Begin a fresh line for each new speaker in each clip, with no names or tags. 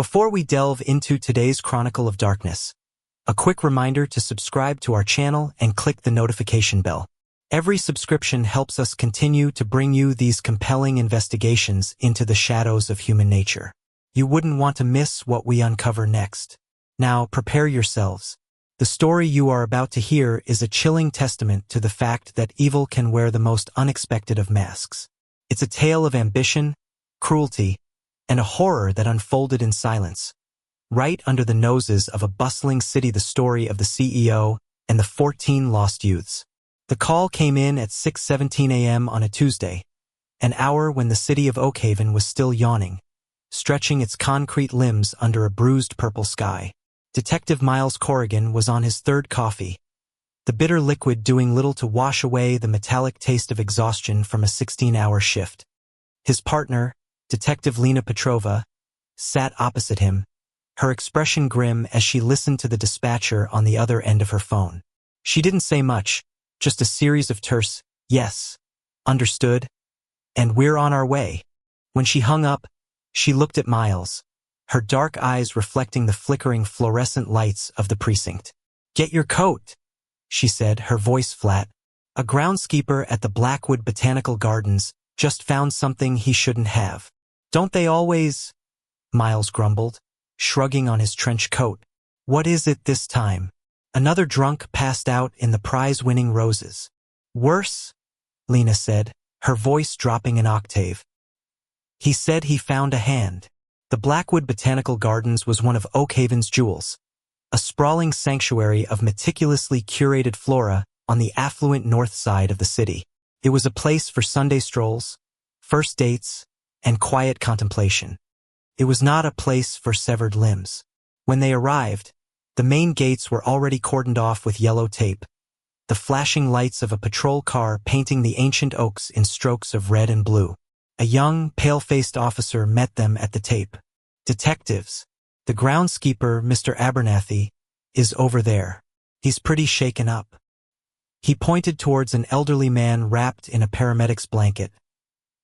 Before we delve into today's Chronicle of Darkness, a quick reminder to subscribe to our channel and click the notification bell. Every subscription helps us continue to bring you these compelling investigations into the shadows of human nature. You wouldn't want to miss what we uncover next. Now, prepare yourselves. The story you are about to hear is a chilling testament to the fact that evil can wear the most unexpected of masks. It's a tale of ambition, cruelty, and a horror that unfolded in silence. Right under the noses of a bustling city, the story of the CEO and the 14 lost youths. The call came in at 6:17 a.m. on a Tuesday, an hour when the city of Oakhaven was still yawning, stretching its concrete limbs under a bruised purple sky. Detective Miles Corrigan was on his third coffee, the bitter liquid doing little to wash away the metallic taste of exhaustion from a 16-hour shift. His partner, Detective Lena Petrova, sat opposite him, her expression grim as she listened to the dispatcher on the other end of her phone. She didn't say much, just a series of terse, "Yes, understood, and we're on our way." When she hung up, she looked at Miles, her dark eyes reflecting the flickering fluorescent lights of the precinct. "Get your coat," she said, her voice flat. "A groundskeeper at the Blackwood Botanical Gardens just found something he shouldn't have." "Don't they always?" Miles grumbled, shrugging on his trench coat. "What is it this time?" "Another drunk passed out in the prize-winning Roses." "Worse?" Lena said, her voice dropping an octave. "He said he found a hand." The Blackwood Botanical Gardens was one of Oakhaven's jewels, a sprawling sanctuary of meticulously curated flora on the affluent north side of the city. It was a place for Sunday strolls, first dates, and quiet contemplation. It was not a place for severed limbs. When they arrived, the main gates were already cordoned off with yellow tape, the flashing lights of a patrol car painting the ancient oaks in strokes of red and blue. A young, pale-faced officer met them at the tape. "Detectives, the groundskeeper, Mr. Abernathy, is over there. He's pretty shaken up." He pointed towards an elderly man wrapped in a paramedic's blanket,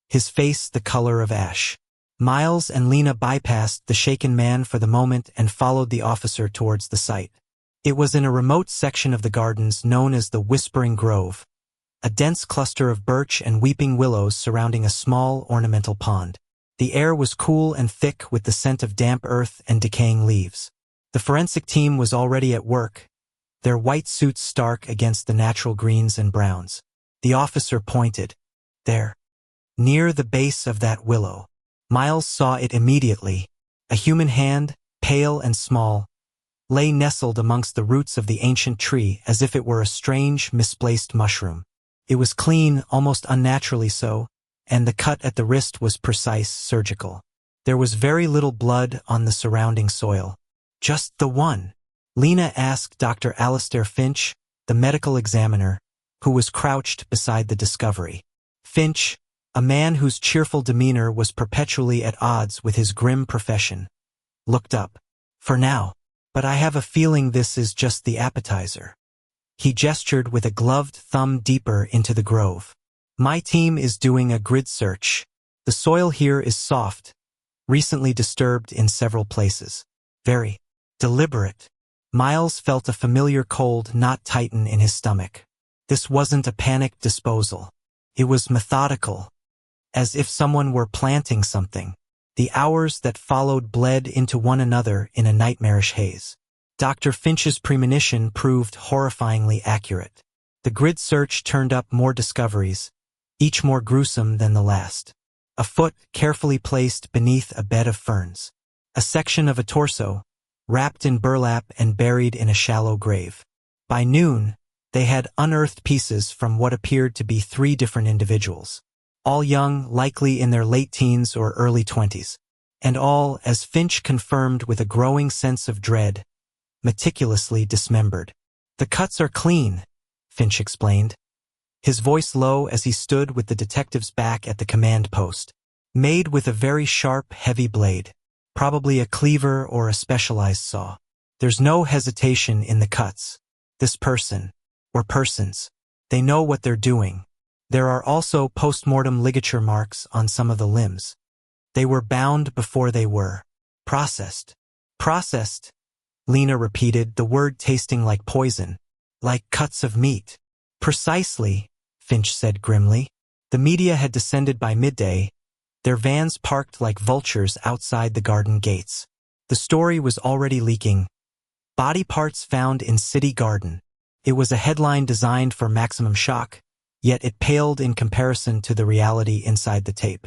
his face the color of ash. Miles and Lena bypassed the shaken man for the moment and followed the officer towards the site. It was in a remote section of the gardens known as the Whispering Grove, a dense cluster of birch and weeping willows surrounding a small ornamental pond. The air was cool and thick with the scent of damp earth and decaying leaves. The forensic team was already at work, their white suits stark against the natural greens and browns. The officer pointed. "There, near the base of that willow." Miles saw it immediately. A human hand, pale and small, lay nestled amongst the roots of the ancient tree as if it were a strange, misplaced mushroom. It was clean, almost unnaturally so, and the cut at the wrist was precise, surgical. There was very little blood on the surrounding soil. "Just the one?" Lena asked Dr. Alistair Finch, the medical examiner, who was crouched beside the discovery. Finch, a man whose cheerful demeanor was perpetually at odds with his grim profession, looked up. "For now, but I have a feeling this is just the appetizer." He gestured with a gloved thumb deeper into the grove. "My team is doing a grid search. The soil here is soft, recently disturbed in several places. Very deliberate." Miles felt a familiar cold knot tighten in his stomach. This wasn't a panicked disposal. It was methodical, as if someone were planting something. The hours that followed bled into one another in a nightmarish haze. Dr. Finch's premonition proved horrifyingly accurate. The grid search turned up more discoveries, each more gruesome than the last. A foot carefully placed beneath a bed of ferns. A section of a torso, wrapped in burlap and buried in a shallow grave. By noon, they had unearthed pieces from what appeared to be 3 different individuals. All young, likely in their late teens or early 20s. And all, as Finch confirmed with a growing sense of dread, meticulously dismembered. "The cuts are clean," Finch explained, his voice low as he stood with the detective's back at the command post. "Made with a very sharp, heavy blade, probably a cleaver or a specialized saw. There's no hesitation in the cuts. This person, or persons, they know what they're doing. There are also post-mortem ligature marks on some of the limbs. They were bound before they were." Processed. Processed, Lena repeated, the word tasting like poison. Like cuts of meat. Precisely, Finch said grimly. The media had descended by midday, their vans parked like vultures outside the garden gates. The story was already leaking. Body parts found in city garden. It was a headline designed for maximum shock, yet it paled in comparison to the reality inside the tape.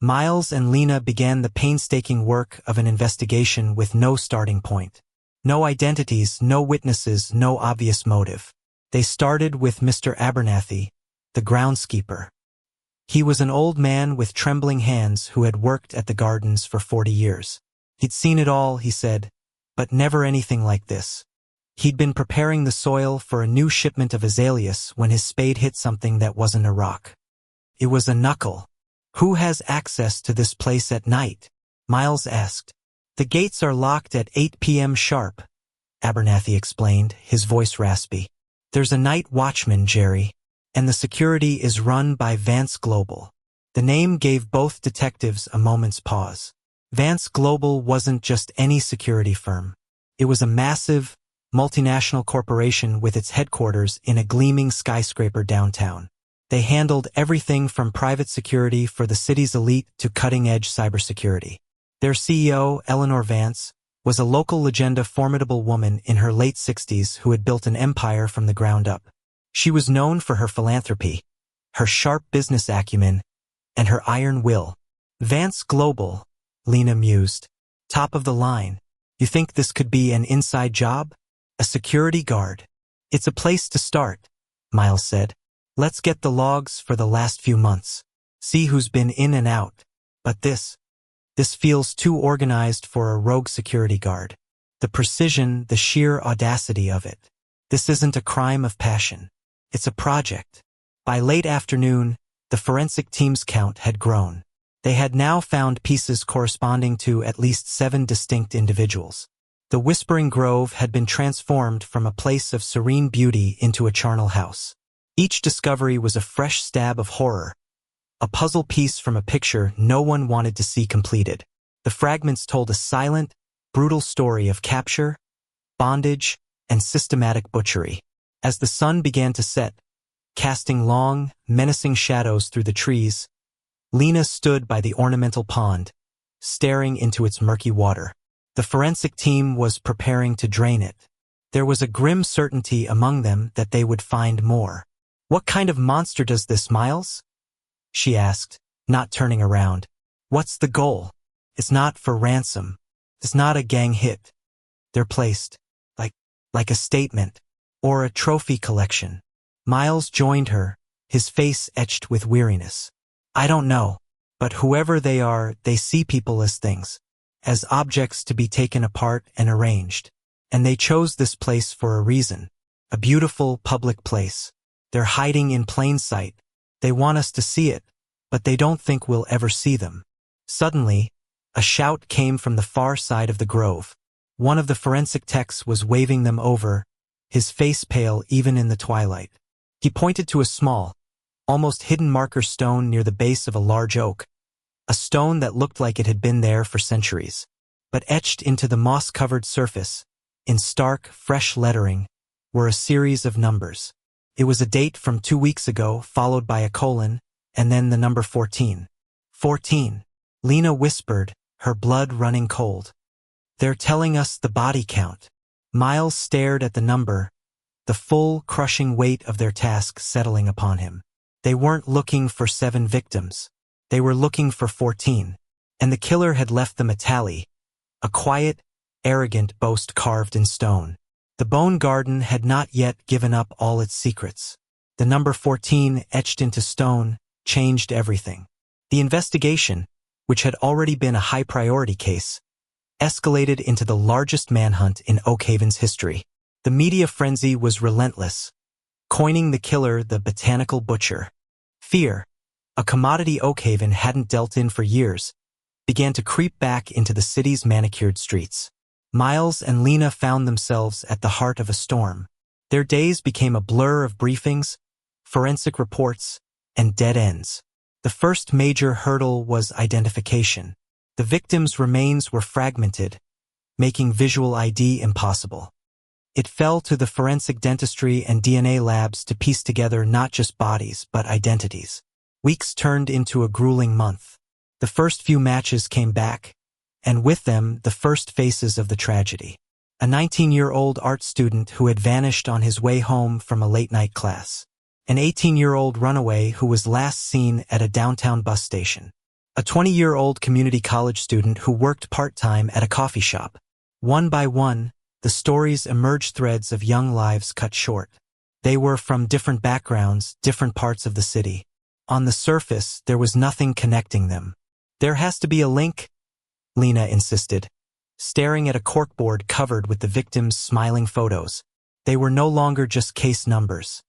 Miles and Lena began the painstaking work of an investigation with no starting point. No identities, no witnesses, no obvious motive. They started with Mr. Abernathy, the groundskeeper. He was an old man with trembling hands who had worked at the gardens for 40 years. He'd seen it all, he said, but never anything like this. He'd been preparing the soil for a new shipment of azaleas when his spade hit something that wasn't a rock. It was a knuckle. Who has access to this place at night? Miles asked. The gates are locked at 8 p.m. sharp, Abernathy explained, his voice raspy. There's a night watchman, Jerry, and the security is run by Vance Global. The name gave both detectives a moment's pause. Vance Global wasn't just any security firm. It was a massive, multinational corporation with its headquarters in a gleaming skyscraper downtown. They handled everything from private security for the city's elite to cutting-edge cybersecurity. Their CEO, Eleanor Vance, was a local legenda, formidable woman in her late 60s who had built an empire from the ground up. She was known for her philanthropy, her sharp business acumen, and her iron will. Vance Global, Lena mused. Top of the line. You think this could be an inside job? A security guard? It's a place to start, Miles said. Let's get the logs for the last few months. See who's been in and out. But this feels too organized for a rogue security guard. The precision, the sheer audacity of it. This isn't a crime of passion. It's a project. By late afternoon, the forensic team's count had grown. They had now found pieces corresponding to at least 7 distinct individuals. The Whispering Grove had been transformed from a place of serene beauty into a charnel house. Each discovery was a fresh stab of horror, a puzzle piece from a picture no one wanted to see completed. The fragments told a silent, brutal story of capture, bondage, and systematic butchery. As the sun began to set, casting long, menacing shadows through the trees, Lena stood by the ornamental pond, staring into its murky water. The forensic team was preparing to drain it. There was a grim certainty among them that they would find more. What kind of monster does this, Miles? She asked, not turning around. What's the goal? It's not for ransom. It's not a gang hit. They're placed, like a statement, or a trophy collection. Miles joined her, his face etched with weariness. I don't know, but whoever they are, they see people as things, as objects to be taken apart and arranged. And they chose this place for a reason, a beautiful public place. They're hiding in plain sight. They want us to see it, but they don't think we'll ever see them. Suddenly, a shout came from the far side of the grove. One of the forensic techs was waving them over, his face pale even in the twilight. He pointed to a small, almost hidden marker stone near the base of a large oak, a stone that looked like it had been there for centuries. But etched into the moss-covered surface, in stark, fresh lettering, were a series of numbers. It was a date from 2 weeks ago, followed by a colon, and then the number 14. 14. Lena whispered, her blood running cold. They're telling us the body count. Miles stared at the number, the full, crushing weight of their task settling upon him. They weren't looking for 7 victims. They were looking for 14. And the killer had left them a tally, a quiet, arrogant boast carved in stone. The Bone Garden had not yet given up all its secrets. The number 14, etched into stone, changed everything. The investigation, which had already been a high-priority case, escalated into the largest manhunt in Oakhaven's history. The media frenzy was relentless, coining the killer the Botanical Butcher. Fear, a commodity Oakhaven hadn't dealt in for years, began to creep back into the city's manicured streets. Miles and Lena found themselves at the heart of a storm. Their days became a blur of briefings, forensic reports, and dead ends. The first major hurdle was identification. The victims' remains were fragmented, making visual ID impossible. It fell to the forensic dentistry and DNA labs to piece together not just bodies but identities. Weeks turned into a grueling month. The first few matches came back, and with them the first faces of the tragedy. A 19-year-old art student who had vanished on his way home from a late-night class. An 18-year-old runaway who was last seen at a downtown bus station. A 20-year-old community college student who worked part-time at a coffee shop. One by one, the stories emerged, threads of young lives cut short. They were from different backgrounds, different parts of the city. On the surface, there was nothing connecting them. "There has to be a link," Lena insisted, staring at a corkboard covered with the victims' smiling photos. They were no longer just case numbers.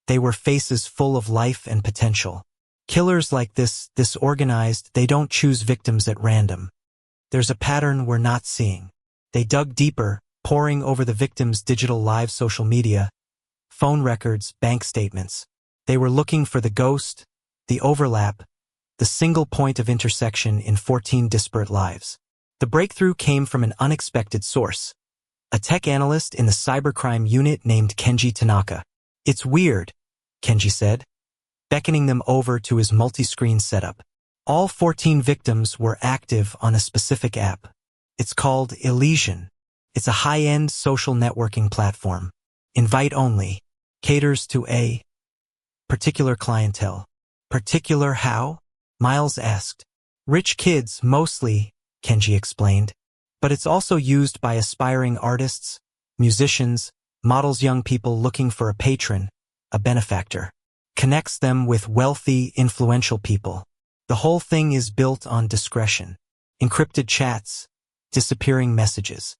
They were faces full of life and potential. Killers like this organized, they don't choose victims at random. There's a pattern we're not seeing. They dug deeper, poring over the victims' digital lives, social media, phone records, bank statements. They were looking for the ghost, the overlap, the single point of intersection in 14 disparate lives. The breakthrough came from an unexpected source. A tech analyst in the cybercrime unit named Kenji Tanaka. "It's weird," Kenji said, beckoning them over to his multi-screen setup. All 14 victims were active on a specific app. It's called M.utilated. It's a high-end social networking platform. Invite only. Caters to a particular clientele. Particular how? Miles asked. Rich kids, mostly, Kenji explained. But it's also used by aspiring artists, musicians, models, young people looking for a patron, a benefactor. Connects them with wealthy, influential people. The whole thing is built on discretion. Encrypted chats, disappearing messages.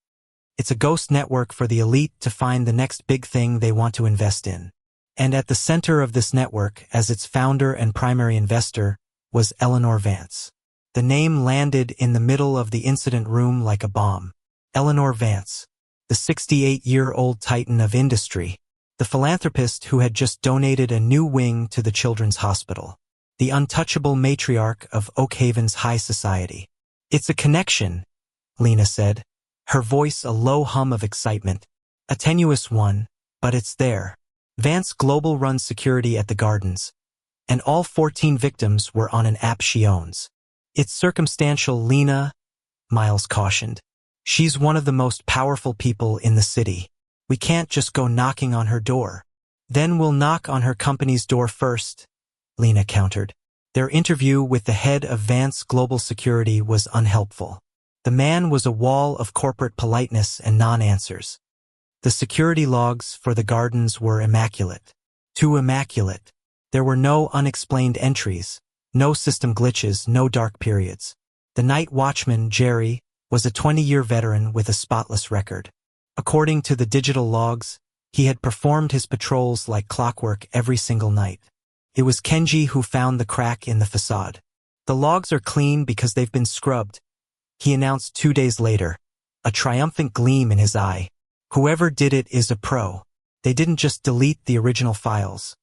It's a ghost network for the elite to find the next big thing they want to invest in. And at the center of this network, as its founder and primary investor, was Eleanor Vance. The name landed in the middle of the incident room like a bomb. Eleanor Vance, the 68-year-old titan of industry, the philanthropist who had just donated a new wing to the Children's Hospital, the untouchable matriarch of Oak Haven's high society. It's a connection, Lena said, her voice a low hum of excitement. A tenuous one, but it's there. Vance Global runs security at the Gardens, and all 14 victims were on an app she owns. It's circumstantial, Lena, Miles cautioned. She's one of the most powerful people in the city. We can't just go knocking on her door. Then we'll knock on her company's door first, Lena countered. Their interview with the head of Vance Global Security was unhelpful. The man was a wall of corporate politeness and non-answers. The security logs for the Gardens were immaculate. Too immaculate. There were no unexplained entries, no system glitches, no dark periods. The night watchman, Jerry, was a 20-year veteran with a spotless record. According to the digital logs, he had performed his patrols like clockwork every single night. It was Kenji who found the crack in the facade. The logs are clean because they've been scrubbed, he announced 2 days later, a triumphant gleam in his eye. Whoever did it is a pro. They didn't just delete the original files.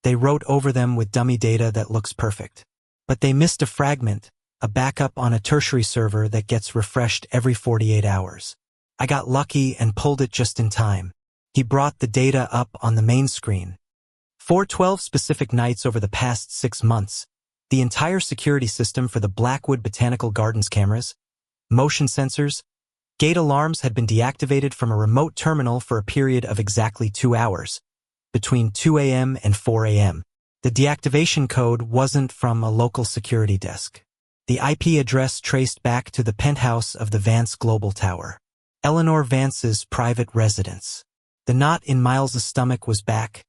They wrote over them with dummy data that looks perfect. But they missed a fragment, a backup on a tertiary server that gets refreshed every 48 hours. I got lucky and pulled it just in time. He brought the data up on the main screen. For 12 specific nights over the past 6 months, the entire security system for the Blackwood Botanical Gardens cameras, motion sensors, gate alarms had been deactivated from a remote terminal for a period of exactly 2 hours, between 2 a.m. and 4 a.m. The deactivation code wasn't from a local security desk. The IP address traced back to the penthouse of the Vance Global Tower, Eleanor Vance's private residence. The knot in Miles's stomach was back,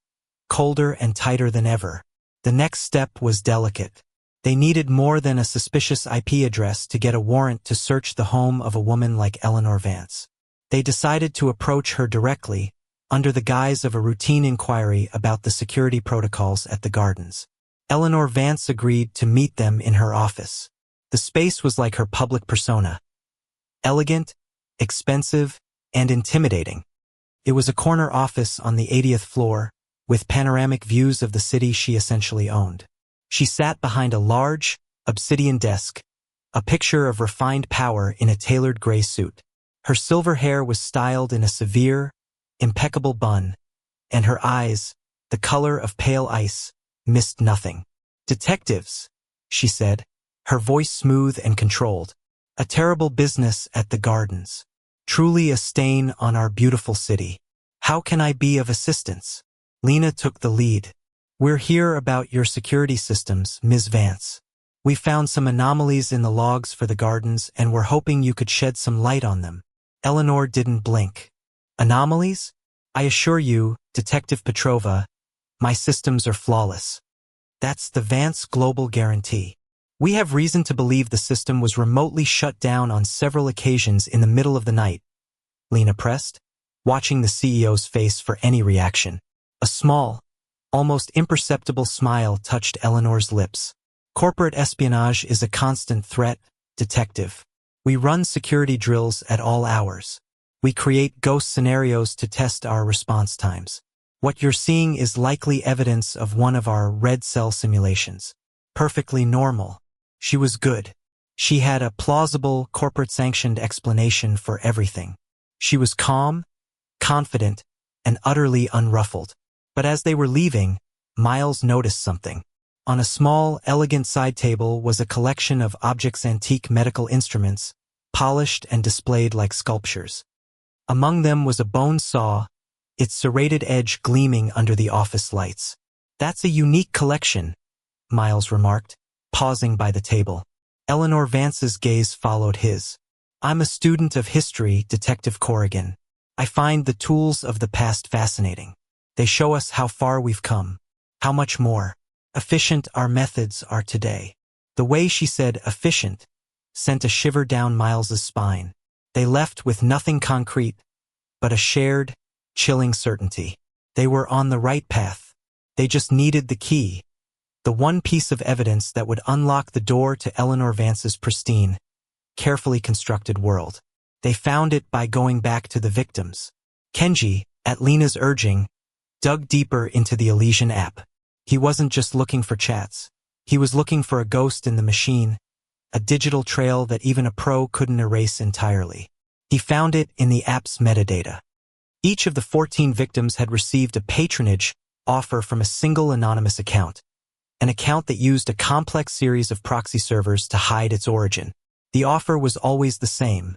colder and tighter than ever. The next step was delicate. They needed more than a suspicious IP address to get a warrant to search the home of a woman like Eleanor Vance. They decided to approach her directly, under the guise of a routine inquiry about the security protocols at the Gardens. Eleanor Vance agreed to meet them in her office. The space was like her public persona. Elegant, expensive, and intimidating. It was a corner office on the 80th floor, with panoramic views of the city she essentially owned. She sat behind a large, obsidian desk, a picture of refined power in a tailored gray suit. Her silver hair was styled in a severe, impeccable bun, and her eyes, the color of pale ice, missed nothing. "Detectives," she said, her voice smooth and controlled. "A terrible business at the gardens. Truly a stain on our beautiful city. How can I be of assistance?" Lena took the lead. "We're here about your security systems, Ms. Vance. We found some anomalies in the logs for the gardens and we're hoping you could shed some light on them." Eleanor didn't blink. "Anomalies? I assure you, Detective Petrova, my systems are flawless. That's the Vance Global Guarantee. We have reason to believe the system was remotely shut down on several occasions in the middle of the night," Lena pressed, watching the CEO's face for any reaction. A small, almost imperceptible smile touched Eleanor's lips. "Corporate espionage is a constant threat, Detective. We run security drills at all hours. We create ghost scenarios to test our response times. What you're seeing is likely evidence of one of our red cell simulations. Perfectly normal." She was good. She had a plausible, corporate-sanctioned explanation for everything. She was calm, confident, and utterly unruffled. But as they were leaving, Miles noticed something. On a small, elegant side table was a collection of objects, antique medical instruments, polished and displayed like sculptures. Among them was a bone saw, its serrated edge gleaming under the office lights. "That's a unique collection," Miles remarked, pausing by the table. Eleanor Vance's gaze followed his. "I'm a student of history, Detective Corrigan. I find the tools of the past fascinating. They show us how far we've come, how much more efficient our methods are today." The way she said efficient sent a shiver down Miles's spine. They left with nothing concrete, but a shared, chilling certainty. They were on the right path. They just needed the key, the one piece of evidence that would unlock the door to Eleanor Vance's pristine, carefully constructed world. They found it by going back to the victims. Kenji, at Lena's urging, dug deeper into the Elysian app. He wasn't just looking for chats. He was looking for a ghost in the machine, a digital trail that even a pro couldn't erase entirely. He found it in the app's metadata. Each of the 14 victims had received a patronage offer from a single anonymous account, an account that used a complex series of proxy servers to hide its origin. The offer was always the same: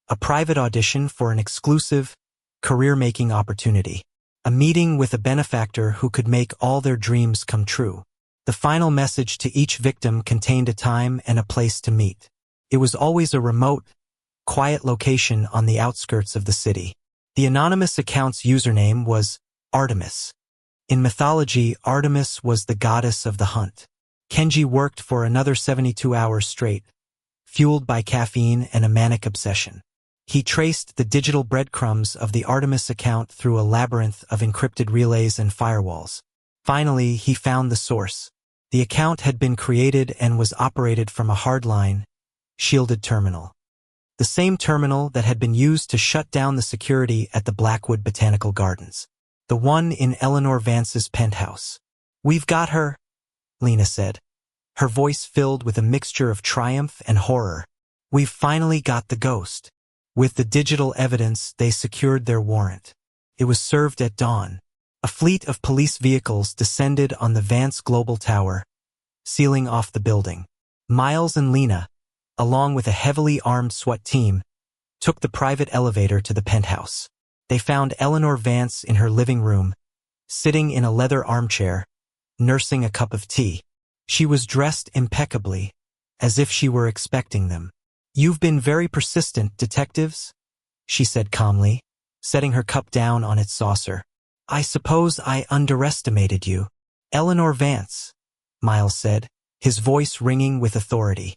a private audition for an exclusive, career-making opportunity, a meeting with a benefactor who could make all their dreams come true. The final message to each victim contained a time and a place to meet. It was always a remote, quiet location on the outskirts of the city. The anonymous account's username was Artemis. In mythology, Artemis was the goddess of the hunt. Kenji worked for another 72 hours straight, fueled by caffeine and a manic obsession. He traced the digital breadcrumbs of the Artemis account through a labyrinth of encrypted relays and firewalls. Finally, he found the source. The account had been created and was operated from a hardline, shielded terminal. The same terminal that had been used to shut down the security at the Blackwood Botanical Gardens. The one in Eleanor Vance's penthouse. "We've got her," Lena said, her voice filled with a mixture of triumph and horror. "We've finally got the ghost." With the digital evidence, they secured their warrant. It was served at dawn. A fleet of police vehicles descended on the Vance Global Tower, sealing off the building. Miles and Lena, along with a heavily armed SWAT team, took the private elevator to the penthouse. They found Eleanor Vance in her living room, sitting in a leather armchair, nursing a cup of tea. She was dressed impeccably, as if she were expecting them. "You've been very persistent, detectives," she said calmly, setting her cup down on its saucer. "I suppose I underestimated you." "Eleanor Vance," Miles said, his voice ringing with authority.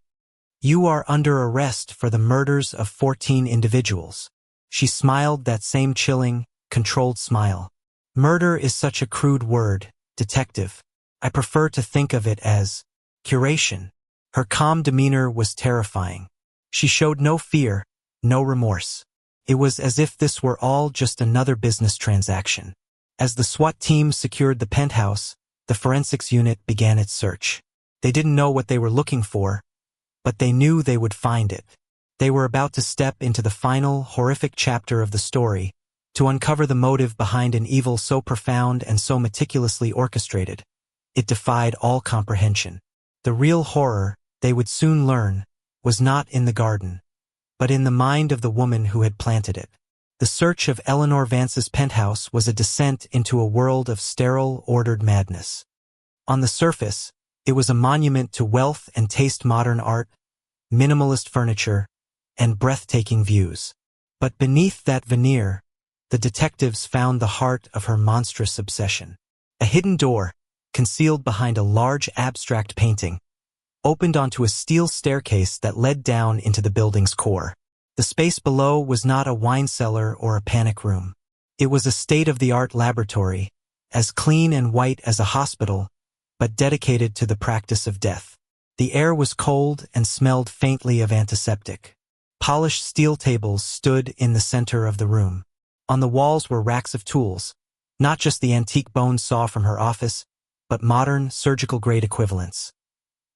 "You are under arrest for the murders of 14 individuals." She smiled that same chilling, controlled smile. "Murder is such a crude word, detective. I prefer to think of it as curation." Her calm demeanor was terrifying. She showed no fear, no remorse. It was as if this were all just another business transaction. As the SWAT team secured the penthouse, the forensics unit began its search. They didn't know what they were looking for, but they knew they would find it. They were about to step into the final, horrific chapter of the story, to uncover the motive behind an evil so profound and so meticulously orchestrated. It defied all comprehension. The real horror, they would soon learn, was not in the garden, but in the mind of the woman who had planted it. The search of Eleanor Vance's penthouse was a descent into a world of sterile, ordered madness. On the surface, it was a monument to wealth and taste, modern art, minimalist furniture, and breathtaking views. But beneath that veneer, the detectives found the heart of her monstrous obsession. A hidden door, concealed behind a large abstract painting, opened onto a steel staircase that led down into the building's core. The space below was not a wine cellar or a panic room. It was a state-of-the-art laboratory, as clean and white as a hospital, but dedicated to the practice of death. The air was cold and smelled faintly of antiseptic. Polished steel tables stood in the center of the room. On the walls were racks of tools, not just the antique bone saw from her office, but modern, surgical-grade equivalents.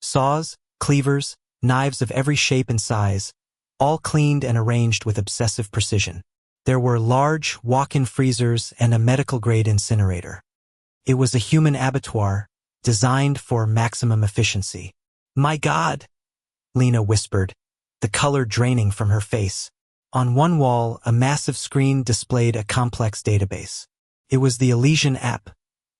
Saws, cleavers, knives of every shape and size, all cleaned and arranged with obsessive precision. There were large, walk-in freezers and a medical-grade incinerator. It was a human abattoir, designed for maximum efficiency. "My God," Lena whispered, the color draining from her face. On one wall, a massive screen displayed a complex database. It was the Elysian app,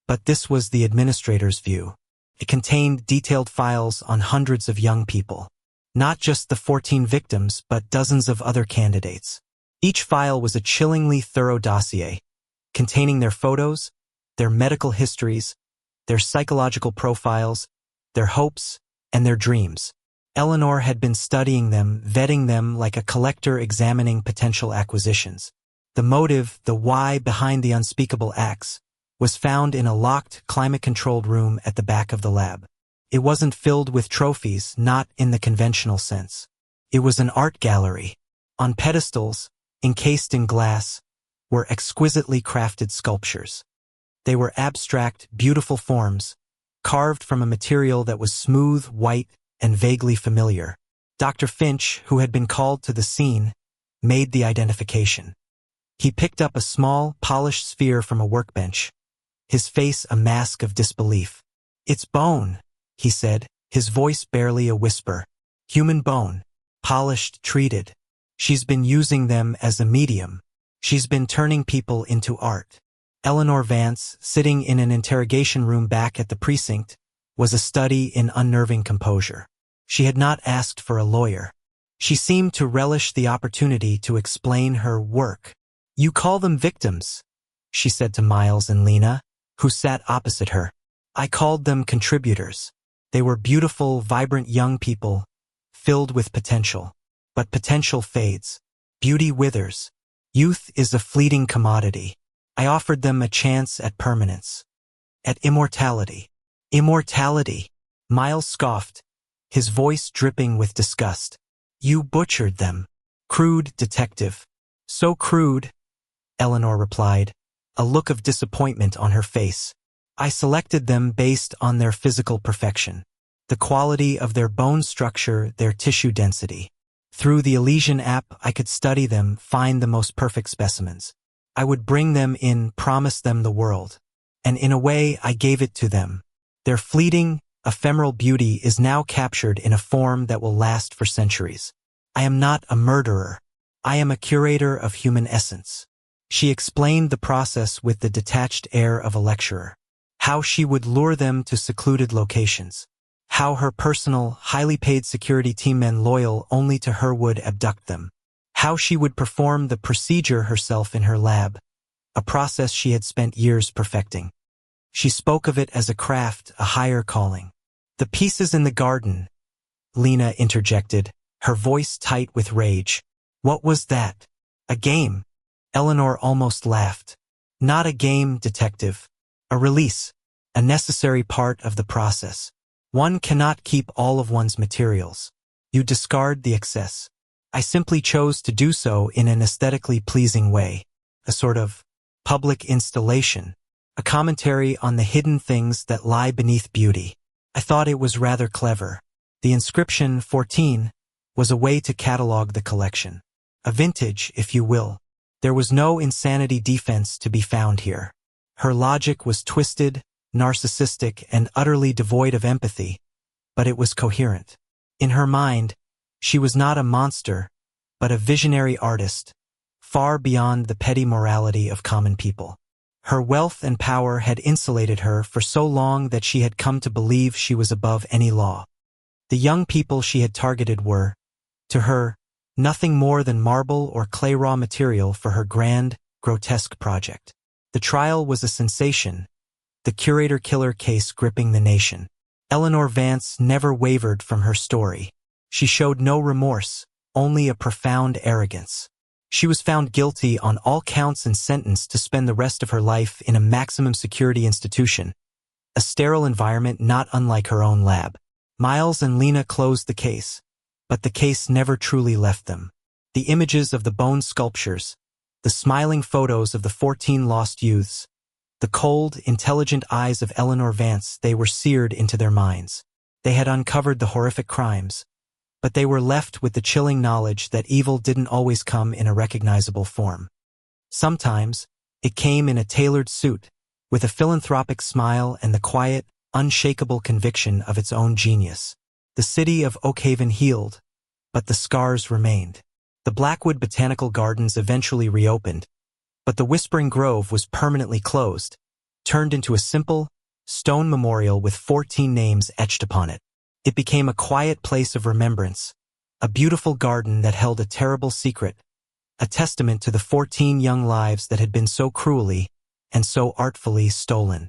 but this was the administrator's view. It contained detailed files on hundreds of young people. Not just the 14 victims, but dozens of other candidates. Each file was a chillingly thorough dossier, containing their photos, their medical histories, their psychological profiles, their hopes, and their dreams. Eleanor had been studying them, vetting them like a collector examining potential acquisitions. The motive, the why behind the unspeakable acts, was found in a locked, climate-controlled room at the back of the lab. It wasn't filled with trophies, not in the conventional sense. It was an art gallery. On pedestals, encased in glass, were exquisitely crafted sculptures. They were abstract, beautiful forms, carved from a material that was smooth, white, and vaguely familiar. Dr. Finch, who had been called to the scene, made the identification. He picked up a small, polished sphere from a workbench, his face a mask of disbelief. "It's bone," he said, his voice barely a whisper. "Human bone. Polished, treated. She's been using them as a medium. She's been turning people into art." Eleanor Vance, sitting in an interrogation room back at the precinct, was a study in unnerving composure. She had not asked for a lawyer. She seemed to relish the opportunity to explain her work. "You call them victims," she said to Miles and Lena, who sat opposite her. "I called them contributors. They were beautiful, vibrant young people, filled with potential. But potential fades. Beauty withers. Youth is a fleeting commodity. I offered them a chance at permanence. At immortality." "Immortality," Miles scoffed, his voice dripping with disgust. "You butchered them." "Crude, detective." "So crude," Eleanor replied, a look of disappointment on her face. "I selected them based on their physical perfection, the quality of their bone structure, their tissue density. Through the Elysian app, I could study them, find the most perfect specimens. I would bring them in, promise them the world. And in a way, I gave it to them. Their fleeting, ephemeral beauty is now captured in a form that will last for centuries. I am not a murderer. I am a curator of human essence." She explained the process with the detached air of a lecturer. How she would lure them to secluded locations. How her personal, highly paid security team men loyal only to her would abduct them. How she would perform the procedure herself in her lab, a process she had spent years perfecting. She spoke of it as a craft, a higher calling. "The pieces in the garden," Lena interjected, her voice tight with rage. "What was that? A game?" Eleanor almost laughed. "Not a game, detective. A release. A necessary part of the process. One cannot keep all of one's materials. You discard the excess. I simply chose to do so in an aesthetically pleasing way. A sort of public installation. A commentary on the hidden things that lie beneath beauty. I thought it was rather clever." The inscription 14 was a way to catalog the collection. A vintage, if you will. There was no insanity defense to be found here. Her logic was twisted, narcissistic, and utterly devoid of empathy, but it was coherent. In her mind, she was not a monster, but a visionary artist, far beyond the petty morality of common people. Her wealth and power had insulated her for so long that she had come to believe she was above any law. The young people she had targeted were, to her, nothing more than marble or clay raw material for her grand, grotesque project. The trial was a sensation, the curator-killer case gripping the nation. Eleanor Vance never wavered from her story. She showed no remorse, only a profound arrogance. She was found guilty on all counts and sentenced to spend the rest of her life in a maximum security institution, a sterile environment not unlike her own lab. Miles and Lena closed the case, but the case never truly left them. The images of the bone sculptures, the smiling photos of the 14 lost youths, the cold, intelligent eyes of Eleanor Vance, they were seared into their minds. They had uncovered the horrific crimes, but they were left with the chilling knowledge that evil didn't always come in a recognizable form. Sometimes, it came in a tailored suit, with a philanthropic smile and the quiet, unshakable conviction of its own genius. The city of Oakhaven healed, but the scars remained. The Blackwood Botanical Gardens eventually reopened, but the Whispering Grove was permanently closed, turned into a simple, stone memorial with 14 names etched upon it. It became a quiet place of remembrance, a beautiful garden that held a terrible secret, a testament to the 14 young lives that had been so cruelly and so artfully stolen.